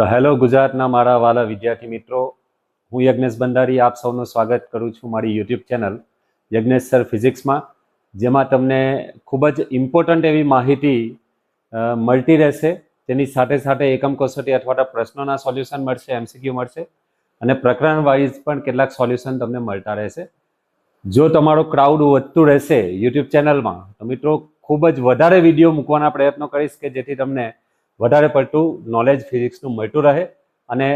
તો હેલો ગુજરાતના મારા વાલા વિદ્યાર્થી મિત્રો, હું યજ્ઞેશ બંધારી આપ સૌનું સ્વાગત કરું છું મારી યુટ્યુબ ચેનલ યજ્ઞેશ સર ફિઝિક્સમાં, જેમાં તમને ખૂબ જ ઇમ્પોર્ટન્ટ એવી માહિતી મળતી રહેશે. તેની સાથે સાથે એકમ કસોટી અથવા તો પ્રશ્નોના સોલ્યુશન મળશે, એમસીક્યુ મળશે અને પ્રકરણ વાઇઝ પણ કેટલાક સોલ્યુશન તમને મળતા રહેશે. જો તમારો ક્રાઉડ વધતું રહેશે યુટ્યુબ ચેનલમાં તો મિત્રો ખૂબ જ વધારે વિડીયો મૂકવાના પ્રયત્નો કરીશ કે જેથી તમને વધારે પડતું નોલેજ ફિઝિક્સનું મળતું રહે. અને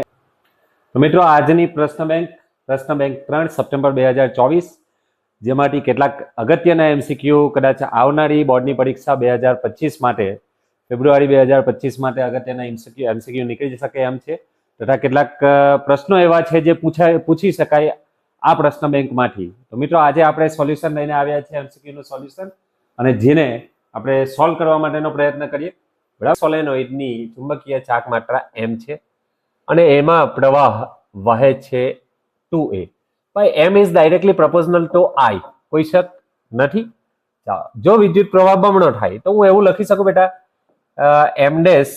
તો મિત્રો આજની પ્રશ્ન બેંક 3 સપ્ટેમ્બર 2024, જેમાંથી કેટલાક અગત્યના એમસીક્યુ કદાચ આવનારી બોર્ડની પરીક્ષા 2025 માટે, ફેબ્રુઆરી 2025 માટે અગત્યના એમસીક્યુ નીકળી શકે એમ છે, તથા કેટલાક પ્રશ્નો એવા છે જે પૂછી શકાય આ પ્રશ્ન બેંકમાંથી. તો મિત્રો આજે આપણે સોલ્યુશન લઈને આવ્યા છે, એમસીક્યુનું સોલ્યુશન, અને જેને આપણે સોલ્વ કરવા માટેનો પ્રયત્ન કરીએ. બરાબર. સોલેનોઇડની ચુંબકીય ચાક માત્રા m છે અને એમાં પ્રવાહ વહે છે 2a. ભાઈ m is directly proportional two i, કોઈ શક નથી. જો વિદ્યુત પ્રવાહ બમણો થાય તો હું એવું લખી શકું બેટા, m ડેશ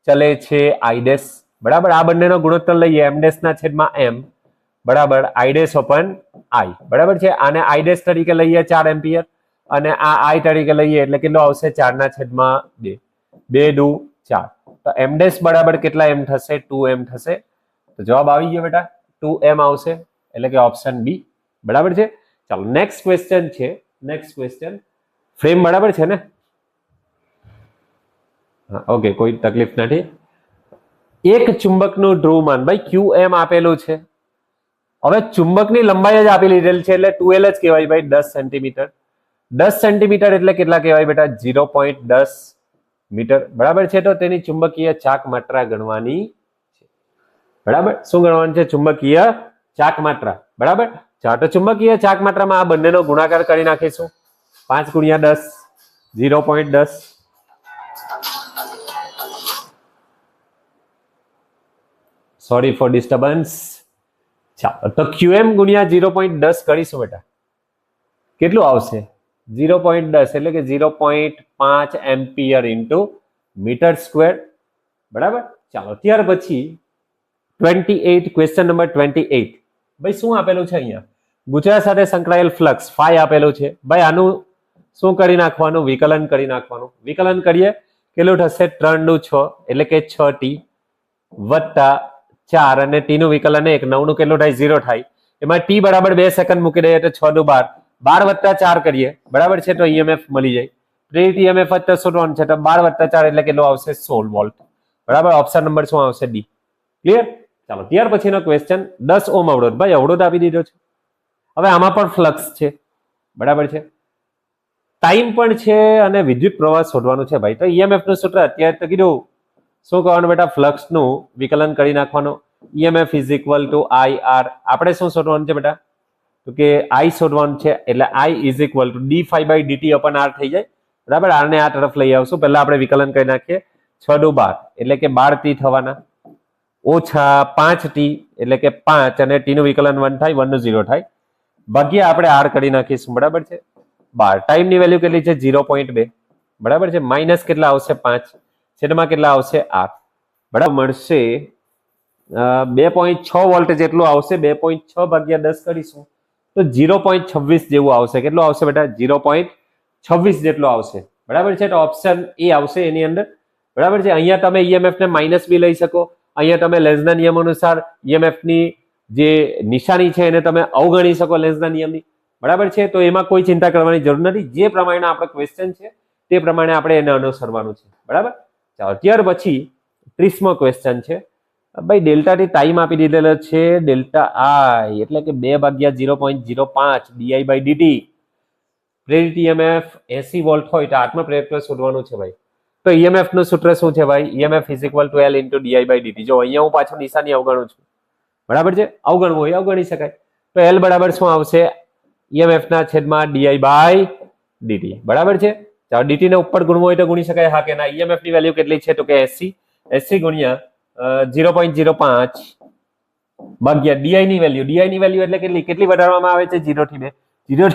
ચલે છે i ડેશ. બરાબર. આ બંનેનો ગુણોત્તર લઈએ, m ડેશ ના છેદમાં m બરાબર i ડેશ ઓપન i. બરાબર છે. આને i ડેશ તરીકે લઈએ 4 એમ્પિયર અને આ i તરીકે લઈએ એટલે કેટલો આવશે 4 ના છેદમાં 2. 2 દુ 4. તો m ડેશ બરાબર કેટલા m થશે? 2m થશે. તો જવાબ આવી ગયો બેટા, 2m આવશે, એટલે કે ઓપ્શન બી. બરાબર છે. ચાલો નેક્સ્ટ ક્વેશ્ચન છે. નેક્સ્ટ ક્વેશ્ચન ફ્રેમ બરાબર છે ને? હા, ઓકે, કોઈ તકલીફ નથી. એક ચુંબકનું ધ્રુવમાન ભાઈ qm આપેલું છે. હવે ચુંબકની લંબાઈ જ આપી લીધેલ છે એટલે 2l જ કહેવાય ભાઈ, 10 સેન્ટીમીટર. 10 સેન્ટીમીટર એટલે કેટલા કહેવાય બેટા? 0.10 મીટર. બરાબર છે. તો તેની ચુંબકીય ચાક માત્રા ગણવાની છે. બરાબર. શું ગણવાની છે? ચુંબકીય ચાક માત્રા. બરાબર. ચાલો તો ચુંબકીય ચાક માત્રામાં આ બંનેનો ગુણાકાર કરી નાખીશું. 5 ગુણ્યા 10, 0.10. Sorry for disturbance. ચાલો તો qm ગુણ્યા 0.10 કરીશું બેટા, કેટલું આવશે? 0.10 એટલે કે 0.5 એમ્પિયર ઇન્ટુ મીટર સ્ક્વેર. બરાબર. ચાલો ત્યાર પછી 28, ક્વેશ્ચન નંબર 28. ભાઈ શું આપેલું છે અહીંયા? ગુજરાત સાથે સંકળાયેલ ફ્લક્સ ફાઈ આપેલું છે. ભાઈ આનું શું કરી નાખવાનું? વિકલન કરી નાખવાનું. વિકલન કરીએ કેટલું થશે? 3 દુ 6 એટલે કે 6t વત્તા 4 અને t નું વિકલન 1, 9 નું કેટલું થાય? 0 થાય. એમાં t બરાબર 2 સેકન્ડ મૂકી દઈએ તો 6 દુ 12, 12 વત્તા 4 કરીએ. બરાબર છે. તો EMF મળી જાય. પ્રેરિત EMF જ તો શોધવાનું છે. તો 12 વત્તા 4 એટલે કેટલો આવશે? 16 વોલ્ટ. બરાબર. ઓપ્શન નંબર શું આવશે? ડી. ક્લિયર? ચાલો ત્યાર પછીનો ક્વેશ્ચન 10 ઓહ્મ અવરોધ. ભાઈ અવરોધ આપી દીધો છે. હવે આમાં પણ ફ્લક્સ છે. બરાબર છે. ટાઈમ પણ છે અને વિદ્યુત પ્રવાહ શોધવાનું છે ભાઈ. તો EMF નું સૂત્ર અત્યારે તો કીધું, શું કરવાનું બેટા? ફ્લક્સ નું વિકલન કરી નાખવાનું. EMF is equal two IR. આપણે શું શોધવાનું છે બેટા? તો કે I શોધવાનું છે એટલે I is equal two d phi by dt upon r થઈ જાય. બરાબર. r ને આ તરફ લઈ આવશું. પહેલા આપણે વિકલન કરી નાખીએ. 6 દુ 12 એટલે કે 12t થવાના, ઓછા 5t એટલે કે 5 અને t નું વિકલન 1 થાય, 1 નું 0 થાય, ભાગ્યા આપણે r કરી નાખીશું. બરાબર છે. 12. ટાઈમ ની વેલ્યુ કેટલી છે? 0.2. બરાબર છે. માઇનસ કેટલા આવશે? 5. છેદમાં કેટલા આવશે? r. બરાબર. મળશે 2.6 વોલ્ટ જેટલું આવશે. 2.6 ભાગ્યા 10 કરીશું તો 0.26 જેવું આવશે. કેટલું આવશે બેટા? 0.26 જેટલું આવશે. બરાબર છે. તો ઓપ્શન એ આવશે એની અંદર. બરાબર છે. અહીંયા તમે EMF ને માઇનસ બી લઈ શકો. અહીંયા તમે લેન્ઝના નિયમ અનુસાર EMF ની જે નિશાની છે એને તમે અવગણી શકો લેન્ઝના નિયમની. બરાબર છે. તો એમાં કોઈ ચિંતા કરવાની જરૂર નથી. જે પ્રમાણે આપણો ક્વેશ્ચન છે તે પ્રમાણે આપણે એને અનુસરવાનું છે. બરાબર. ચાલો ત્યાર પછી 30મો ક્વેશ્ચન છે. ભાઈ ડેલ્ટા ટી ટાઈમ આપી દીધેલો છે. ડેલ્ટા I એટલે કે 2 ભાગ્યા 0.05 di by dt. પ્રેરિત EMF 80 વોલ્ટ હોય તો આત્મપ્રેરક શોધવાનું છે ભાઈ. તો EMF નું સૂત્ર શું છે ભાઈ? EMF is equal to L into di by dt. જો અહીંયા હું પાછું નિશાની અવગણું છું. બરાબર છે. અવગણવું હોય અવગણી શકાય. તો L બરાબર શું આવશે? EMF ના છેદમાં di by dt. બરાબર છે. ચાલો dt ને ઉપર ગુણવું હોય તો ગુણી શકાય, હા કે ના? EMF ની વેલ્યુ કેટલી છે? તો કે 80 ગુણ્યા 0.05 ભાગ્યા di ની વેલ્યુ. di ની વેલ્યુ એટલે કેટલી વધારવામાં આવે છે? 0 થી 2. 0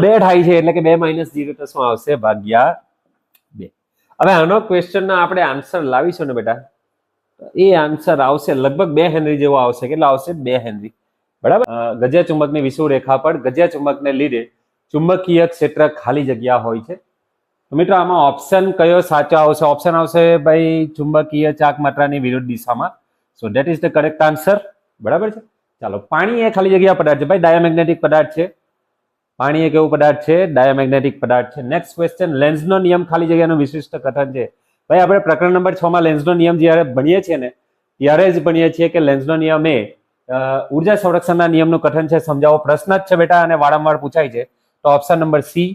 2 થાય છે એટલે કે 2 - 0 તો શું આવશે? ભાગ્યા 2. હવે આનો ક્વેશ્ચનનો આપણે આન્સર લાવીશું ને બેટા, એ આન્સર આવશે લગભગ 2 હેનરી જેવો આવશે. કેટલા આવશે? 2 હેનરી. બરાબર. ગજિયા ચુંબકની વિષુવવૃત્ત રેખા પર ગજિયા ચુંબકને લીધે ચુંબકીય ક્ષેત્ર ખાલી જગ્યા હોય છે. તો મિત્રો આમાં ઓપ્શન કયો સાચો આવશે? ઓપ્શન આવશે ભાઈ ચુંબકીય ચાક માત્રાની વિરુદ્ધ દિશામાં. સો that is the correct answer. બરાબર છે. ચાલો, પાણી એ ખાલી જગ્યા પદાર્થ છે ભાઈ, ડાયામેગ્નેટિક પદાર્થ છે. પાણી એક એવું પદાર્થ છે, ડાયામેગ્નેટિક પદાર્થ છે. નેક્સ્ટ ક્વેશ્ચન, લેન્ઝનો નિયમ ખાલી જગ્યાનું વિશિષ્ટ કથન છે. ભાઈ આપણે પ્રકરણ નંબર 6 માં લેન્ઝનો નિયમ જ્યારે ભણીએ છીએ ને ત્યારે જ ભણીએ છીએ કે લેન્ઝનો નિયમ એ ઉર્જા સંરક્ષણના નિયમનું કથન છે. સમજાવો. પ્રશ્ન જ છે બેટા અને વારંવાર પૂછાય છે. તો ઓપ્શન નંબર સી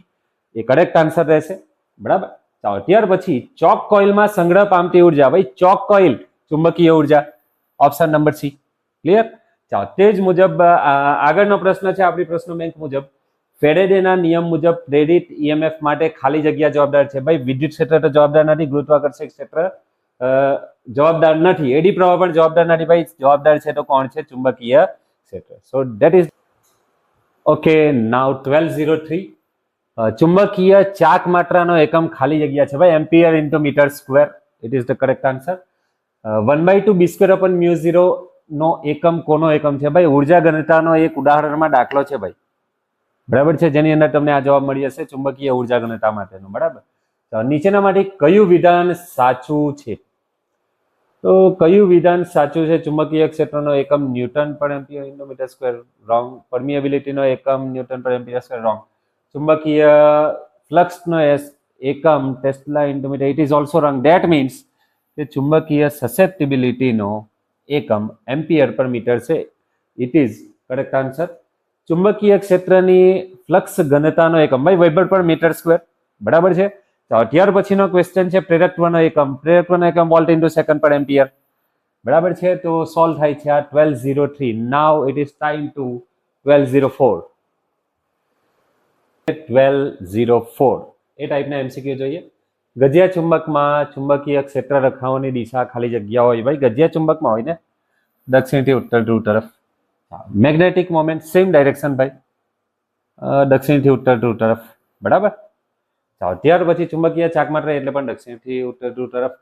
એ કરેક્ટ આન્સર રહેશે. બરાબર. ચાલો, ત્યાર પછી ચોક કોઇલમાં સંગ્રહ પામતી ઉર્જા. ભાઈ ચોક કોઇલ ચુંબકીય ઉર્જા. Option number C. ક્લિયર? ચાલો, તે જ મુજબ આગળનો પ્રશ્ન છે આપણી પ્રશ્ન બેંક મુજબ, ફેરેડેના નિયમ મુજબ પ્રેરિત ઈએમએફ માટે ખાલી જગ્યા જવાબદાર છે. ભાઈ વિદ્યુત ક્ષેત્ર તો જવાબદાર નથી, ગુરુત્વાકર્ષણ ક્ષેત્ર જવાબદાર નથી, એડી પ્રવાહ પણ જવાબદાર નથી. ભાઈ જવાબદાર છે તો કોણ છે? ચુંબકીય ક્ષેત્ર. So that is okay. Now 1203, ચુંબકીય ચાક માત્રાનો એકમ ખાલી જગ્યા છે ભાઈ ampere into metre square. It is the correct answer. 1/2 b²/μ0 નો એકમ કોનો એકમ છે? ભાઈ ઉર્જા ઘનતાનો એક ઉદાહરણમાં દાખલો છે ભાઈ. બરાબર છે, જેની અંદર તમને આ જવાબ મળી જશે ચુંબકીય ઉર્જા ઘનતા માટેનો. બરાબર. તો નીચેનામાંથી કયું વિધાન સાચું છે? તો કયું વિધાન સાચું છે? ચુંબકીય ક્ષેત્રનો એકમ ન્યૂટન પર ampere into metre square. Wrong. પરમિએબિલિટીનો એકમ ન્યૂટન પર એમ્પિયર સ્ક્વેર. રોંગ. ચુંબકીય ફ્લક્સનો એકમ tesla into metre. It is also wrong. That means કે ચુંબકીય સસેપ્ટિબિલિટીનો એકમ એમ્પિયર પર મીટર છે. It is correct answer. ચુંબકીય ક્ષેત્રની ફ્લક્સ ઘનતાનો એકમ ભાઈ વેબર પર મીટર સ્ક્વેર. બરાબર છે. તો ત્યાર પછીનો ક્વેશ્ચન છે પ્રેરકત્વનો એકમ. પ્રેરકત્વનો એકમ વોલ્ટ ઇન્ટુ સેકન્ડ પર એમ્પિયર. બરાબર છે. તો સોલ્વ થાય છે આ 1203. નાઉ ઇટ ઇઝ ટાઈમ ટુ 1204. 1204 એ ટાઈપના એમસીક્યુ જોઈએ. ગજિયા ચુંબકમાં ચુંબકીય ક્ષેત્ર રેખાઓની દિશા ખાલી જગ્યા હોય. ભાઈ ગજિયા ચુંબકમાં હોય ને દક્ષિણથી ઉત્તર ધ્રુવ તરફ. મેગ્નેટિક મોમેન્ટ સેમ ડાયરેક્શન ભાઈ, દક્ષિણથી ઉત્તર ધ્રુવ તરફ. બરાબર. ચાલો, ત્યાર પછી ચુંબકીય ચાક માત્રા એટલે પણ દક્ષિણથી ઉત્તર ધ્રુવ તરફ.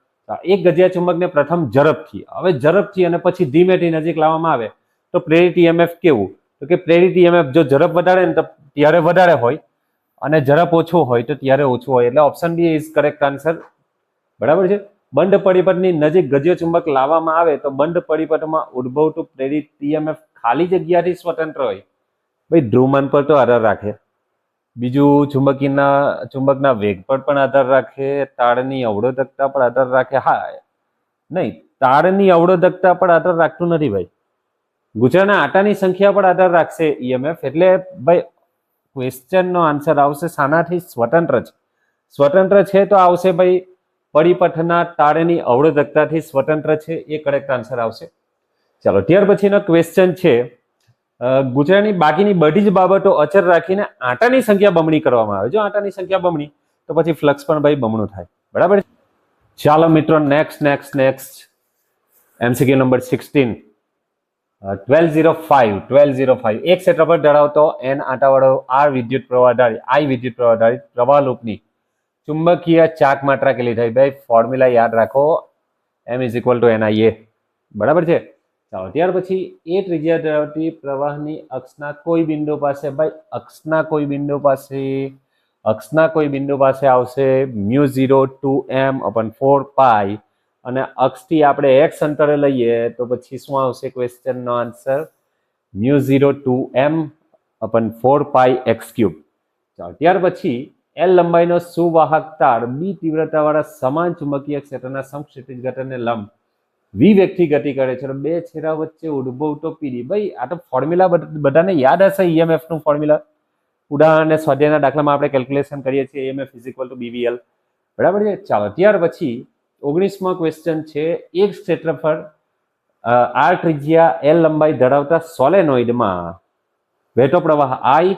એક ગજિયા ચુંબકને પ્રથમ ઝડપથી, હવે ઝડપથી અને પછી ધીમેથી નજીક લાવવામાં આવે તો પ્રેરિત ઈએમએફ કેવું? તો કે પ્રેરિત ઈએમએફ જો ઝડપ વધારે ને તો ત્યારે વધારે હોય અને ઝડપ ઓછું હોય તો ત્યારે ઓછું હોય. એટલે option B is correct answer. બરાબર છે. બંધ પરિપથની નજીક ગજિયો ચુંબક લાવવામાં આવે તો બંધ પરિપથમાં ઉદ્ભવતું પ્રેરિત ઈએમએફ ખાલી જગ્યાથી સ્વતંત્ર હોય. ભાઈ ધ્રુવમાન પર તો આધાર રાખે, બીજું ચુંબકના વેગ પર પણ આધાર રાખે, તારની અવરોધકતા પર આધાર રાખે. હા નહીં, તારની અવરોધકતા પર આધાર રાખતું નથી ભાઈ, ગુજરાતના આટાની સંખ્યા પર આધાર રાખશે ઈએમએફ. એટલે ભાઈ ક્વેશ્ચનનો આન્સર આવશે શાનાથી? સ્વતંત્ર છે. સ્વતંત્ર છે તો આવશે ભાઈ પરિપથના તારની અવરોધકતાથી સ્વતંત્ર છે. એ કરેક્ટ આન્સર આવશે. ચાલો, ત્યાર પછીનો ક્વેશ્ચન છે ગુજરાતની બાકીની બધી જ બાબતો અચર રાખીને આટાની સંખ્યા બમણી કરવામાં આવે. જો આટાની સંખ્યા બમણી તો પછી ફ્લક્સ પણ ભાઈ બમણું થાય. બરાબર. ચાલો મિત્રો, નેક્સ્ટ એમસીક્યુ નંબર 16. 1205 એક ક્ષેત્રફળ ધરાવતો n આંટાવાળો આર વિદ્યુત પ્રવાહ ધારિત પ્રવાહ લૂપની ચુંબકીય ચાક માત્રા કેટલી થાય? ભાઈ ફોર્મ્યુલા યાદ રાખો, m = NIA. બરાબર છે. ચાલો, ત્યાર પછી એ ત્રિજ્યા ધરાવતી પ્રવાહની અક્ષના કોઈ બિંદુ પાસે, ભાઈ અક્ષના કોઈ બિંદુ પાસે આવશે μ0 2m/4π અને અક્ષથી આપણે x અંતરે લઈએ તો પછી શું આવશે? ક્વેશ્ચનનો આન્સર μ0 2m/4π x³. ચાલો, ત્યાર પછી L લંબાઈનો સુવાહક તાર b તીવ્રતાવાળા સમાન ચુંબકીય ક્ષેત્રના સમક્ષિતિજ ઘટકને લંબ v વેગથી ગતિ કરે છે. બે છેડા વચ્ચે ઉદ્ભવતો પીડી. ભાઈ આ તો ફોર્મ્યુલા બધાને યાદ હશે ઈએમએફ નું ફોર્મ્યુલા. ઉદાહરણ અને સ્વાધ્યાયના દાખલામાં આપણે કેલ્ક્યુલેશન કરીએ છીએ EMF = BVL. બરાબર છે. ચાલો, ત્યાર પછી 19મો ક્વેશ્ચન છે એક ક્ષેત્રફળ r ત્રિજ્યા L લંબાઈ ધરાવતા સોલેનોઇડમાં વહેતો પ્રવાહ I,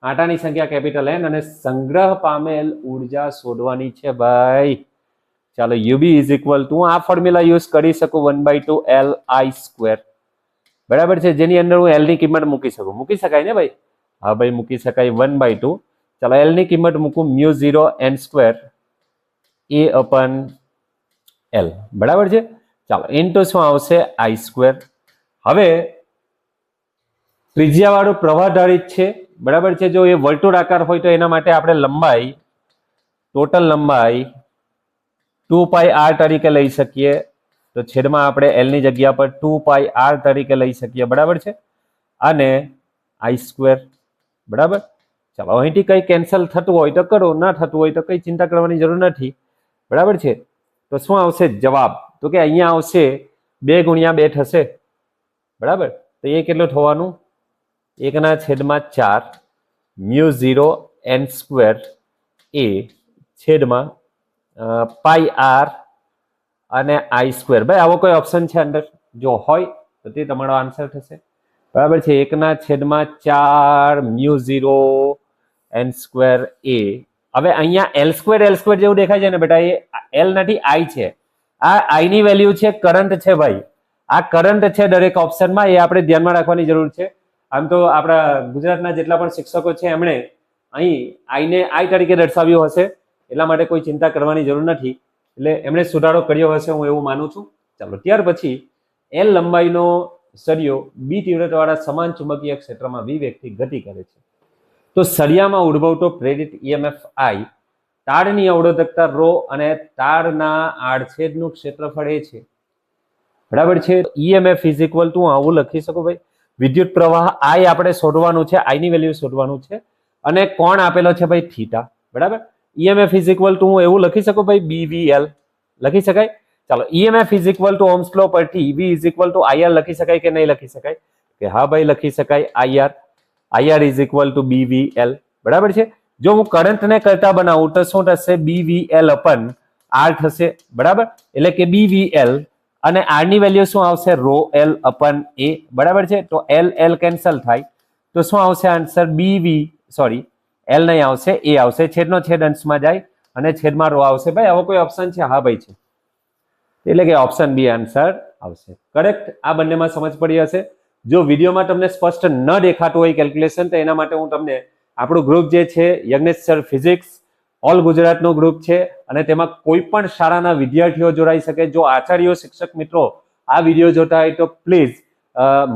આંટાની સંખ્યા કેપિટલ N અને સંગ્રહ પામેલ ઉર્જા શોધવાની છે ભાઈ. ચાલો, UB = આ ફોર્મ્યુલા યુઝ કરી શકું 1/2 LI². બરાબર છે, જેની અંદર હું L ની કિંમત મૂકી શકાય ને ભાઈ? હા ભાઈ મૂકી શકાય 1/2. ચાલો, L ની કિંમત મૂકું μ0 n² એ અપન એલ, બરાબર છે. ચાલો ઇન્ટુ શું આવશે આઈ સ્ક્વેર. હવે ત્રિજ્યાવાળું પ્રવાહધારિત છે, બરાબર છે. જો એ વર્તુળાકાર હોય તો એના માટે આપણે લંબાઈ, ટોટલ લંબાઈ 2πr તરીકે લઈ શકીએ. તો છેદમાં આપણે એલ ની જગ્યા પર 2πr તરીકે લઈ શકીએ, બરાબર છે. અને આઈ સ્ક્વેર, બરાબર. ચાલો અહીંથી કઈ કેન્સલ થતું હોય તો કરો, ના થતું હોય તો કઈ ચિંતા કરવાની જરૂર નથી, બરાબર છે. તો શું આવશે જવાબ? તો કે અહીંયા આવશે 2 ગુણ્યા 2 થશે, બરાબર. તો એ કેટલું થવાનું? 1/4 મ્યુ 0 n સ્ક્વેર એ છેદમાં પાઈ આર અને આઈ સ્ક્વેર. ભાઈ આવો કોઈ ઓપ્શન છે અંદર? જો હોય તો તે તમારો આન્સર થશે, બરાબર છે. 1/4 મ્યુ 0 n સ્ક્વેર એ. હવે અહીંયા એલ સ્ક્વેર જેવું દેખાય છે ને બેટા, એ એલ નથી, આઈ છે. આ આઈ ની વેલ્યુ છે કરંટ છે ભાઈ, આ કરંટ છે દરેક ઓપ્શનમાં, એ આપણે ધ્યાનમાં રાખવાની જરૂર છે. આમ તો આપણા ગુજરાતના જેટલા પણ શિક્ષકો છે એમણે અહીં આઈને આઈ તરીકે દર્શાવ્યું હશે, એટલા માટે કોઈ ચિંતા કરવાની જરૂર નથી. એટલે એમણે સુધારો કર્યો હશે, હું એવું માનું છું. ચાલો ત્યાર પછી એલ લંબાઈનો સળિયો બી તીવ્રતાવાળા સમાન ચુંબકીય ક્ષેત્રમાં વી વેગથી ગતિ કરે છે. તો સળિયામાં ઉદ્ભવતો પ્રેરિત ઈએમએફ આઈ, તારની અવરોધકતા રો અને તારના આડછેદનું ક્ષેત્રફળ એ છે, બરાબર છે. ઈએમએફ ઇઝ ઇક્વલ ટુ આવું લખી શકો ભાઈ, વિદ્યુત પ્રવાહ આઈ આપણે શોધવાનું છે, આઈ ની વેલ્યુ શોધવાનું છે, અને કોણ આપેલો છે ભાઈ થીટા, બરાબર. ઈએમએફ ઇઝ ઇક્વલ ટુ હું એવું લખી શકું ભાઈ બીવીએલ, લખી શકાય. ચાલો EMF is equal to Ohm's law પરથી V is equal to IR લખી શકાય કે નહીં લખી શકાય? કે હા ભાઈ લખી શકાય. આઈઆર ઇઝ ઇક્વલ ટુ બીવીએલ, બરાબર છે. જો હું કરંટને કરતા બનાવું તો શું થશે? બીવીએલ અપન આર થશે, બરાબર. એટલે કે બીવીએલ અને આર ની વેલ્યુ શું આવશે? રો એલ અપન એ, બરાબર છે. તો એલ એલ કેન્સલ થાય તો શું આવશે આન્સર? એલ નહીં આવશે, એ આવશે. છેદનો છેદ અંશમાં જાય અને છેદમાં રો આવશે. ભાઈ આવો કોઈ ઓપ્શન છે? હા ભાઈ છે, એટલે કે ઓપ્શન બી આન્સર આવશે, કરેક્ટ. આ બંનેમાં સમજ પડી હશે. જો વિડીયોમાં તમને સ્પષ્ટ ન દેખાતું હોય કેલ્ક્યુલેશન, તો એના માટે હું તમને આપણું ગ્રુપ જે છે યજ્ઞેશ સર ફિઝિક્સ ઓલ ગુજરાતનું ગ્રુપ છે, અને તેમાં કોઈ પણ શાળાના વિદ્યાર્થીઓ જોડાઈ શકે. જો આચાર્યો શિક્ષક મિત્રો આ વિડીયો જોતા હોય તો પ્લીઝ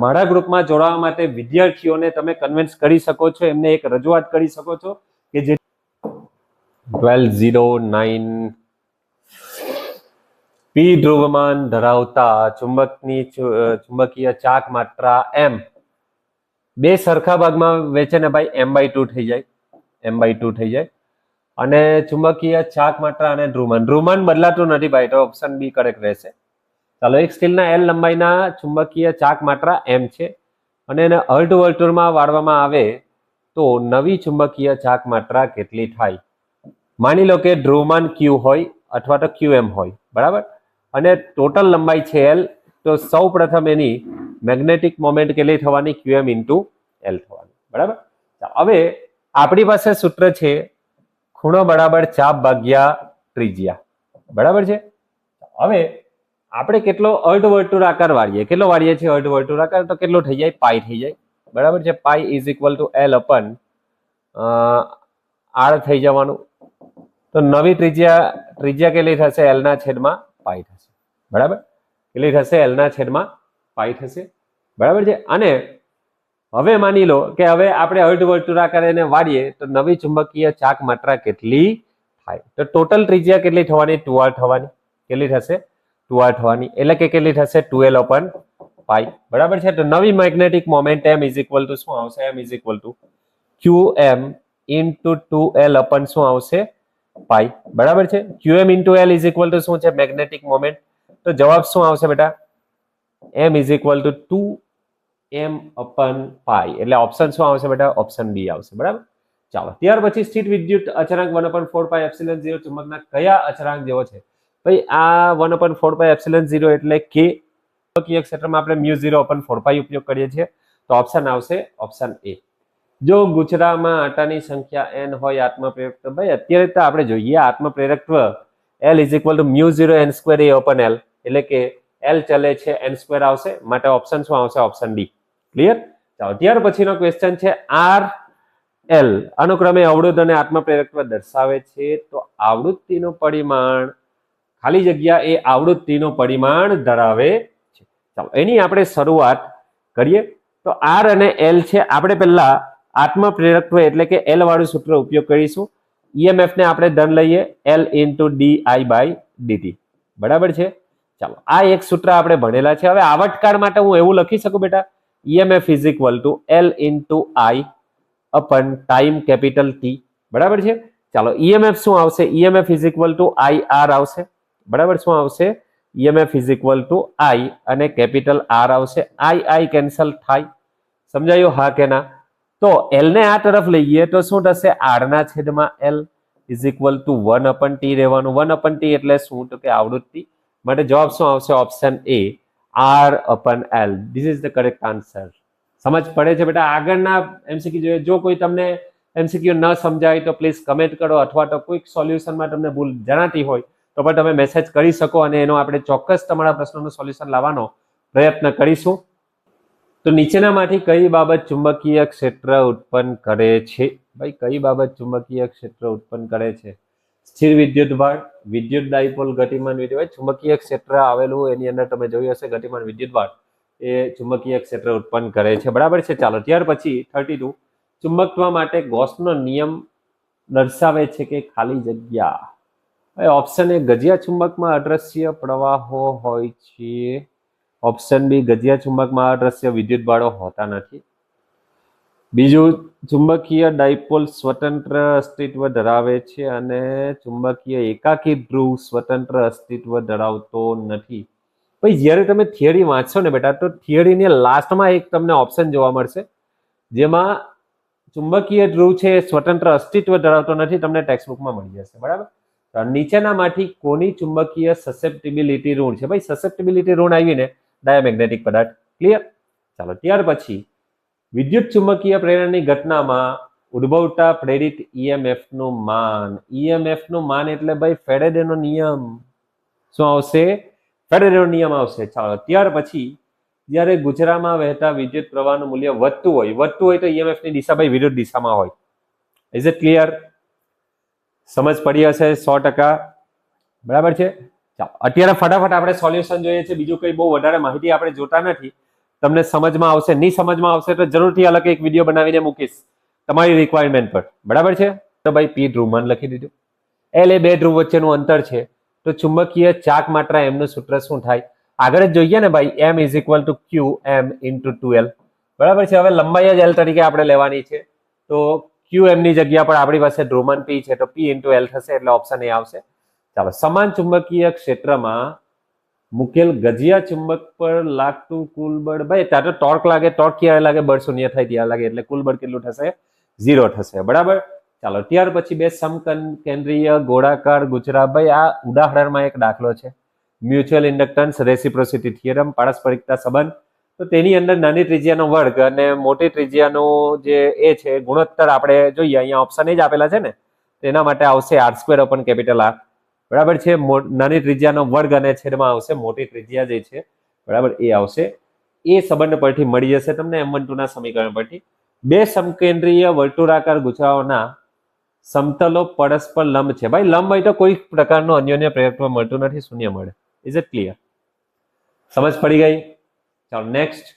મારા ગ્રુપમાં જોડાવા માટે વિદ્યાર્થીઓને તમે કન્વિન્સ કરી શકો છો, એમને એક રજૂઆત કરી શકો છો કે જે 1209 પી ધ્રુવમાન ધરાવતા ચુંબકીય ચાક માત્રા એમ બે સરખા ભાગમાં વેચે ને ભાઈ m/2 થઈ જાય, m/2 થઈ જાય. અને ચુંબકીય ચાક માત્રા અને ધ્રુવમાન બદલાતું નથી ભાઈ, તો ઓપ્શન બી કરેક્ટ રહેશે. ચાલો એક સ્ટીલના એલ લંબાઈના ચુંબકીય ચાક માત્રા એમ છે અને એને અર્ધવર્તુળમાં વાળવામાં આવે તો નવી ચુંબકીય ચાક માત્રા કેટલી થાય? માની લો કે ધ્રુવમાન ક્યુ હોય અથવા તો QM હોય, બરાબર. અને ટોટલ લંબાઈ છે એલ, તો સૌ પ્રથમ એની મેગ્નેટિક મોમેન્ટ કેટલી થવાની? QM ઇન્ટુ એલ થવાની, બરાબર. હવે આપણી પાસે સૂત્ર છે ખૂણો બરાબર ચાપ ભાગ્યા ત્રિજ્યા, બરાબર છે. હવે આપણે કેટલો અર્ધવર્તુળાકાર વાળીએ, કેટલો વાળીએ છીએ અર્ધવર્તુળાકાર, તો કેટલો થઈ જાય? પાઈ થઈ જાય, બરાબર છે. Pi is equal to L upon R થઈ જવાનું. તો નવી ત્રિજ્યા કેટલી થશે? એલ ના છેદમાં પાઈ થશે, બરાબર. કેટલી થશે? એલ ના છેદમાં પાઈ થશે, બરાબર છે. અને હવે માની લો કે હવે આપણે અર્ધવર્તુળાકાર એને વાળીએ તો નવી ચુંબકીય ચાક માત્રા કેટલી થાય? તો ટોટલ ત્રિજ્યા કેટલી થવાની? 2r થવાની. કેટલી થશે? 2r થવાની. એટલે કે કેટલી થશે? 2l અપન પાઈ, બરાબર છે. તો નવી magnetic moment m is equal two શું આવશે? m is equal two qm into 2l અપન શું આવશે? પાઈ, બરાબર છે. qm into l is equal two શું છે? Magnetic moment. તો જવાબ શું આવશે બેટા? m is equal two 2m અપન પાઈ. એટલે ઓપ્શન શું આવશે બેટા? ઓપ્શન બી આવશે, બરાબર. ચાલો ત્યાર પછી સ્થિત વિદ્યુત અચળાંક 1/4πε0 ચુંબકના કયા અચળાંક જેવો છે? ભાઈ આ 1/4πε0 એટલે કે ચુંબકીય ક્ષેત્રમાં આપણે μ0/4π ઉપયોગ કરીએ છીએ, તો ઓપ્શન આવશે ઓપ્શન એ. જો ગુચરામાં આટાની સંખ્યા n હોય આત્મપ્રેરકત્વ, ભાઈ અત્યારે તો આપણે જોઈએ આત્મપ્રેરકત્વ L is equal to μ0 n² a upon L, એટલે કે L ચલે છે n² આવશે, માટે ઓપ્શન શું આવશે? Option D. ક્લિયર? ચાલો ત્યાર પછીનો ક્વેશ્ચન છે R એલ અનુક્રમે અવરોધ અને આત્મપ્રેરકત્વ દર્શાવે છે. તો આવૃત્તિનું પરિમાણ ખાલી જગ્યા એ આવૃત્તિનું પરિમાણ ધરાવે છે. ચાલો એની આપણે શરૂઆત કરીએ. તો આર અને એલ છે. આપણે પહેલા આત્મપ્રેરકત્વ એટલે કે એલ વાળું સૂત્ર ઉપયોગ કરીશું. ઈએમએફ ને આપણે ધન લઈએ L into dI by dt. બરાબર છે. ચાલો આ એક સૂત્ર આપણે ભણેલા છે. હવે આવર્તકાળ માટે હું એવું લખી શકું બેટા, EMF is equal to L into I upon time capital T. બરાબર છે. ચાલો ઈએમએફ શું આવશે? EMF is equal to I R આવશે. બરાબર, શું આવશે? EMF is equal to I અને કેપિટલ આર આવશે. આઈ કેન્સલ થાય. સમજાયું? હા કે ના? તો એલ ને આ તરફ લઈએ તો શું થશે? આર ના છેદમાં L is equal two 1/t રહેવાનું. 1/t એટલે શું? તો કે આવૃત્તિ. માટે જવાબ શું આવશે? Option A, R/L. This is the correct answer. સમજ પડે છે બેટા? આગળના એમસીક્યુ જોઈએ. જો કોઈ તમને એમસીક્યુ ન સમજાય તો પ્લીઝ કમેન્ટ કરો, અથવા તો કોઈક સોલ્યુશનમાં તમને ભૂલ જણાતી હોય તો પણ તમે મેસેજ કરી શકો અને એનો આપણે ચોક્કસ તમારા પ્રશ્નોનું સોલ્યુશન લાવવાનો પ્રયત્ન કરીશું. તો નીચેનામાંથી કઈ બાબત ચુંબકીય ક્ષેત્ર ઉત્પન્ન કરે છે? ભાઈ કઈ બાબત ચુંબકીય ક્ષેત્ર ઉત્પન્ન કરે છે? સ્થિર વિદ્યુતભાર, વિદ્યુત ડાયપોલ, ગતિમાન વિદ્યુત. ચુંબકીય ક્ષેત્ર આવેલું એની અંદર તમે જોયું હશે ગતિમાન વિદ્યુતભાર એ ચુંબકીય ક્ષેત્ર ઉત્પન્ન કરે છે. બરાબર છે. ચાલો ત્યાર પછી 32 ચુંબકત્વ માટે ગોસનો નિયમ દર્શાવે છે કે ખાલી જગ્યા. ઓપ્શન એ, ગજિયા ચુંબકમાં અદ્રશ્ય પ્રવાહો હોય છે. ઓપ્શન બી, ગજિયા ચુંબકમાં અદ્રશ્ય વિદ્યુતભારો હોતા નથી. બીજું, ચુંબકીય ડાયપોલ સ્વતંત્ર અસ્તિત્વ ધરાવે છે અને ચુંબકીય એકાકી ધ્રુવ સ્વતંત્ર અસ્તિત્વ ધરાવતો નથી. ભાઈ જ્યારે તમે થિયરી વાંચશો ને બેટા, તો થિયરીની લાસ્ટમાં એક તમને ઓપ્શન જોવા મળશે જેમાં ચુંબકીય ધ્રુવ છે સ્વતંત્ર અસ્તિત્વ ધરાવતો નથી. તમને ટેક્સ્ટબુકમાં મળી જશે. બરાબર. નીચેનામાંથી કોની ચુંબકીય સસેપ્ટિબિલિટી ઋણ છે? ભાઈ સસેપ્ટિબિલિટી ઋણ આવીને ડાયામેગ્નેટિક પદાર્થ. ક્લિયર? ચાલો ત્યાર પછી વિદ્યુત ચુંબકીય પ્રેરણની ઘટનામાં ઉદ્ભવતા પ્રેરિત ઈએમએફ નું માન. ઈએમએફ નું માન એટલે ભાઈ ફેરેડેનો નિયમ. શું આવશે? ફેરેડેનો નિયમ આવશે. ચાલો ત્યાર પછી જ્યારે ગુજરામાં વહેતા વિદ્યુત પ્રવાહનું મૂલ્ય વધતું હોય તો ઈએમએફ ની દિશા ભાઈ વિરુદ્ધ દિશામાં હોય. Is it clear? સમજ પડી હશે 100%. બરાબર છે. ચાલો અત્યારે ફટાફટ આપણે સોલ્યુશન જોઈએ છે. બીજું કંઈ બહુ વધારે માહિતી આપણે જોતા નથી. તમને સમજમાં આવશે, નહીં સમજમાં આવશે તો જરૂરથી અલગ એક વિડીયો બનાવીને મૂકીશ તમારી રિક્વાયરમેન્ટ પર. બરાબર છે. તો ભાઈ પી ધ્રુવમાન લખી દીધું. એલ એ બે ધ્રુવ વચ્ચેનું અંતર છે. તો ચુંબકીય ચાક માત્રા એમનું સૂત્ર શું થાય? આગળ જ જોઈએ ને ભાઈ, M is equal to Q M into 2L. બરાબર છે. હવે લંબાઈ જ એલ તરીકે આપણે લેવાની છે. તો ક્યુ એમની જગ્યા પર આપણી પાસે ધ્રુવમાન પી છે, તો પી ઇન્ટુ એલ થશે, એટલે ઓપ્શન એ આવશે. ચાલો, સમાન ચુંબકીય ક્ષેત્રમાં મુકેલ ગજિયા ચુંબક પર લાગતું કુલ બળ. ભાઈ ત્યાં તો ટોર્ક લાગે. ટોર્ક ક્યારે લાગે? બળ શૂન્ય થાય ત્યારે લાગે. એટલે કુલ બળ કેટલું થશે? 0 થશે. બરાબર. ચાલો ત્યાર પછી બે સમકેન્દ્રીય ગોળાકાર ગુજરા. ભાઈ આ ઉદાહરણમાં એક દાખલો છે. મ્યુચ્યુઅલ ઇન્ડક્ટન્સ, રેસિપ્રોસિટી થિયરમ, પારસ્પરિકતા સંબંધ. તો તેની અંદર નાની ત્રિજ્યાનો વર્ગ અને મોટી ત્રિજ્યાનો જે એ છે ગુણોત્તર આપણે જોઈએ. અહીંયા ઓપ્શન એ જ આપેલા છે ને, તેના માટે આવશે R² અપન કેપિટલ R. બરાબર છે. નાની ત્રિજ્યાનો વર્ગ અને છેદમાં આવશે મોટી ત્રિજ્યા જે છે. બરાબર, એ આવશે. એ સંબંધ પરથી મળી જશે તમને M12 ના સમીકરણ પરથી. બે સમકેન્દ્રીય વર્તુળાકાર ગુછાઓના સમતલો પરસ્પર લંબ છે. ભાઈ લંબ હોય તો કોઈ પ્રકારનું અન્યોન્ય પ્રેરકત્વ મળતું નથી, શૂન્ય મળે. Is it clear? સમજ પડી ગઈ? ચાલો નેક્સ્ટ.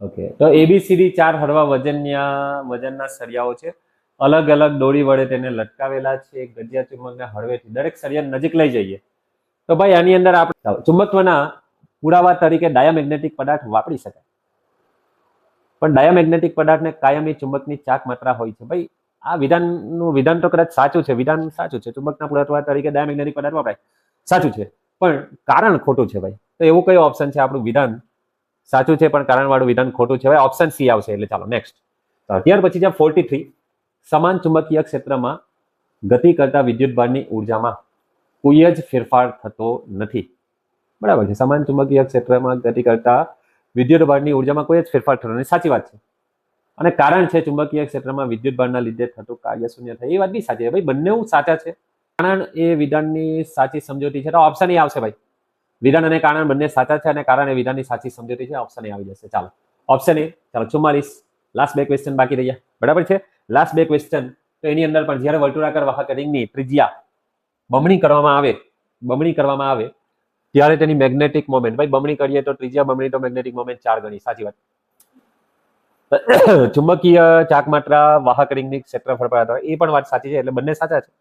ઓકે, તો ABCD 4 હળવા વજનના સળિયાઓ છે. અલગ અલગ દોરી વડે તેને લટકાવેલા છે. ગજિયા ચુંબકને હળવેથી દરેક સળિયા નજીક લઈ જઈએ તો ભાઈ આની અંદર આપણે ચુંબકત્વના પુરાવા તરીકે ડાયામેગ્નેટિક પદાર્થ વાપરી શકાય. પણ ડાયામેગ્નેટિક પદાર્થને કાયમી ચુંબકની ચાક માત્રા હોય છે. ભાઈ આ વિધાન તો કદાચ સાચું છે. વિધાન સાચું છે, ચુંબકના પુરાવા તરીકે ડાયામેગ્નેટિક પદાર્થ વપરાય, સાચું છે. પણ કારણ ખોટું છે ભાઈ. તો એવું કયો ઓપ્શન છે? આપણું વિધાન સાચું છે પણ કારણવાળું વિધાન ખોટું છે. ભાઈ ઓપ્શન સી આવશે. એટલે ચાલો નેક્સ્ટ. ત્યાર પછી જ્યાં 43 સમાન ચુંબકીય ક્ષેત્રમાં ગતિ કરતા વિદ્યુતભારની ઉર્જામાં કોઈ જ ફેરફાર થતો નથી. બરાબર છે. સમાન ચુંબકીય ક્ષેત્રમાં ગતિ કરતા વિદ્યુતભારની ઉર્જામાં કોઈ જ ફેરફાર થતો નથી. સાચી વાત છે. અને કારણ છે ચુંબકીય ક્ષેત્રમાં વિદ્યુતભારના લીધે થતું કાર્ય શૂન્ય થાય. એ વાત બી સાચી છે. ભાઈ બંને સાચા છે. કારણ એ વિધાનની સાચી સમજૂતી છે. તો ઓપ્શન એ આવશે ભાઈ. વિધાન અને કારણ બંને સાચા છે અને કારણ એ વિધાનની સાચી સમજૂતી છે. ઓપ્શન એ આવી જશે. ચાલો ઓપ્શન એ. ચાલો 44 લાસ્ટ 2 ક્વેશ્ચન બાકી રહ્યા, બરાબર છે. લાસ્ટ 2 ક્વેશ્ચન તો એની અંદર પણ જ્યારે વર્તુળાકાર વાહક રિંગની ત્રિજ્યા બમણી કરવામાં આવે ત્યારે તેની મેગ્નેટિક મોમેન્ટ, ભાઈ બમણી કરીએ તો ત્રિજ્યા બમણી તો મેગ્નેટિક મોમેન્ટ 4 ગણી, સાચી વાત. ચુંબકીય ચાકમાત્રા વાહક રિંગની ક્ષેત્રફળ પર આધાર, એ પણ વાત સાચી છે, એટલે બંને સાચા છે,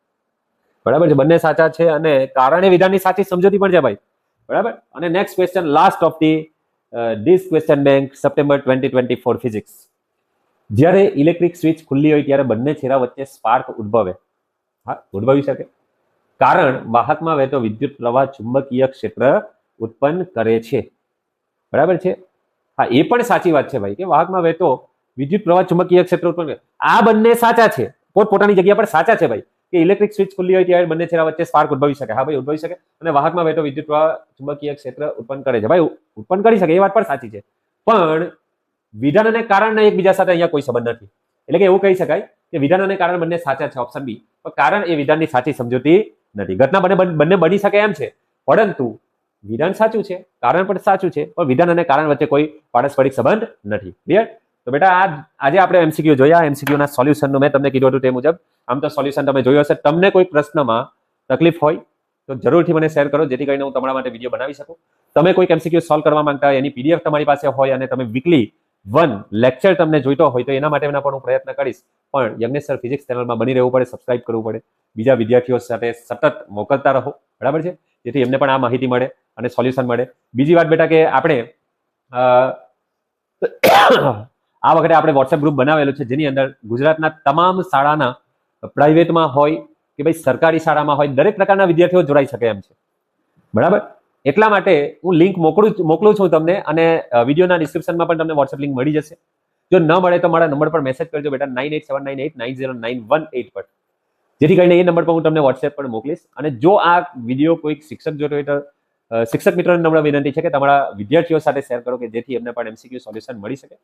બરાબર છે, બંને સાચા છે. અને કારણે વિધાનની સાચી સમજૂતી પણ છે ભાઈ, બરાબર. અને next question, last of the this question bank, September 2024 physics. જ્યારે ઇલેક્ટ્રિક સ્વિચ ખુલ્લી હોય ત્યારે બંને છેડા વચ્ચે સ્પાર્ક ઉદ્ભવે. હા, ઉદ્ભવી શકે, કારણ વાહકમાં વહેતો વિદ્યુત પ્રવાહ ચુંબકીય ક્ષેત્ર ઉત્પન્ન કરે છે, બરાબર છે. હા, એ પણ સાચી વાત છે ભાઈ કે વાહકમાં વહેતો વિદ્યુત પ્રવાહ ચુંબકીય ક્ષેત્ર ઉત્પન્ન કરે. આ બંને સાચા છે, પોતપોતાની જગ્યા પર સાચા છે ભાઈ, કે ઇલેક્ટ્રિક સ્વિચ ખુલ્લી હોય ત્યારે બંને છેડા વચ્ચે સ્પાર્ક ઉદ્ભવી શકે. હા ભાઈ, ઉદ્ભવી શકે. અને વાહકમાં વહેતો વિદ્યુત પ્રવાહ ચુંબકીય ક્ષેત્ર ઉત્પન્ન કરે છે, ભાઈ ઉત્પન્ન કરી શકે, એ વાત પણ સાચી છે. પણ વિધાન અને કારણના એકબીજા સાથે અહીંયા કોઈ સંબંધ નથી. એટલે કે એવું કહી શકાય કે વિધાન અને કારણ બંને સાચા છે, ઓપ્શન બી, પણ કારણ એ વિધાનની સાચી સમજૂતી નથી. ઘટના બંને બની શકે એમ છે, પરંતુ વિધાન સાચું છે, કારણ પણ સાચું છે, પણ વિધાન અને કારણ વચ્ચે કોઈ પારસ્પરિક સંબંધ નથી. ક્લિયર? તો બેટા આજે આપણે એમસીક્યુ જોયા. એમસીક્યુના સોલ્યુશનનું મેં તમને કીધું હતું તે મુજબ. આમ તો સોલ્યુશન તમે જોયું હશે. તમને કોઈ પ્રશ્નમાં તકલીફ હોય તો જરૂરથી મને શેર કરો, જેથી કરીને હું તમારા માટે વિડીયો બનાવી શકું. તમે કોઈ એમસીક્યુ સોલ્વ કરવા માંગતા હોય, એની પીડીએફ તમારી પાસે હોય અને તમે વીકલી 1 લેક્ચર તમને જોઈતો હોય તો એના માટેના પણ હું પ્રયત્ન કરીશ. પણ યજ્ઞેશ સર ફિઝિક્સ ચેનલમાં બની રહેવું પડે, સબસ્ક્રાઇબ કરવું પડે, બીજા વિદ્યાર્થીઓ સાથે સતત મોકલતા રહો, બરાબર છે, જેથી એમને પણ આ માહિતી મળે અને સોલ્યુશન મળે. બીજી વાત બેટા કે આપણે આ વખતે આપણે વોટ્સએપ ગ્રુપ બનાવેલું છે, જેની અંદર ગુજરાતના તમામ શાળાના, પ્રાઇવેટમાં હોય કે ભાઈ સરકારી શાળામાં હોય, દરેક પ્રકારના વિદ્યાર્થીઓ જોડાઈ શકે એમ છે, બરાબર. એટલા માટે હું લિંક મોકલું છું તમને, અને વિડીયોના ડિસ્ક્રિપ્શનમાં પણ તમને વોટ્સએપ લિંક મળી જશે. જો ન મળે તો મારા નંબર પર મેસેજ કરજો બેટા, 9879890918 પર, જેથી કરીને એ નંબર પર હું તમને વોટ્સએપ પર મોકલીશ. અને જો આ વિડીયો કોઈક શિક્ષક જોતો હોય તો શિક્ષક મિત્રોને નમ્ર વિનંતી છે કે તમારા વિદ્યાર્થીઓ સાથે શેર કરો, કે જેથી એમને પણ એમસીક્યુ સોલ્યુશન મળી શકે.